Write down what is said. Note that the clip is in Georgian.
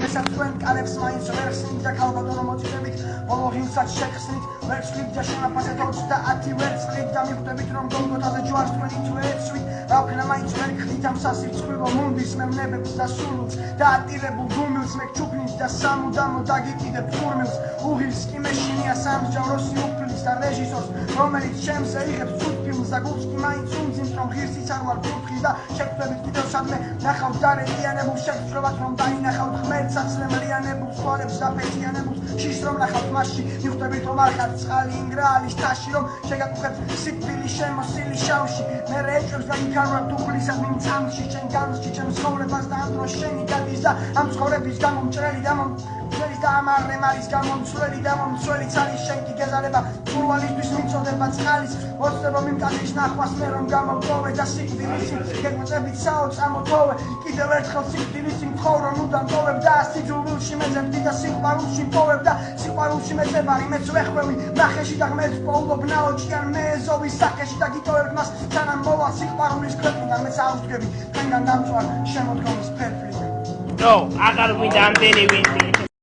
როდესაც თქვენ კალებს მაინც ვერ ხსნით და ქალბატონო მოწვევით ბოლო ღილსაც შეგხსნით ვერ ვსვლით და შენაფასეთ 30 ვერცხლით და მიხვდებით რომ გოლგოთაზე ჯვარს თქვენი თუ ეცვით რა ვქნა მაინც ვერ ხდით ამ სასირწყვილო მუნდის მე ვნებებს და სულუց და ატირებულ გუმილს მე გჩუქნით და სამუდამო დაგიკიდებ ფურმილს უღილს კი მეშინია სამსჯავროს უფლის და რეჟისორს რომელიც ჩემზე იღებს ცუდ ფილმს და გულს კი მაინც უმძიმს რომ ღირსიც არ ვარ ფუფხი და შეგხვდებით კიდევ სადმე ნახავთ დარედიანებულ შეგწრებათ რომ დაინახავთ ღმერთს აცლემლიანებულს ხვალებს და პეციანებულს შიშს რომ ნახავთ მასში მიხვდებით რომ არ ხართ წყალი ინგრაალის თაში რომ შეგაკუხებთ სიკვდილი შემოსილი შავში მე რეჭებს და იქარვარ დუხლისადმი მწამსში შენ განსში ჩემს ცხოვრებას და ამ დროს შენი გადის და ამ ცხოვრების გამო მჭრელი და მომწველი და ამარე მარის გამო მცველი და მომცველიც არის შენ კი გეზარება ფურვალისთვის მიწოდება წყალის ოცნებო მიმკადის ნახვას მე რომ გამოვტოვე და სიკვდილის გეგვწებით საოცამო თოვე კიდევ ერთხელ სიკვდილის მცხოვრო ნუდან ტოვებ და სიძულვილში მეძებდი და სიყვარულში პოვებ და სიყვარულში მეძებარი მეც ვეხვევი ნახეში და ღმერთს პოულობ ნაოჭიან მე ეზოვის სახეში და გიტოვებ მას სანამ მოვა სიყვარულის ქვეყნიდან მეც აუდგები თქვენგან დამწვარ შემოდგომის ფერფლი No, აღარ მინდა ამდენი ვინდი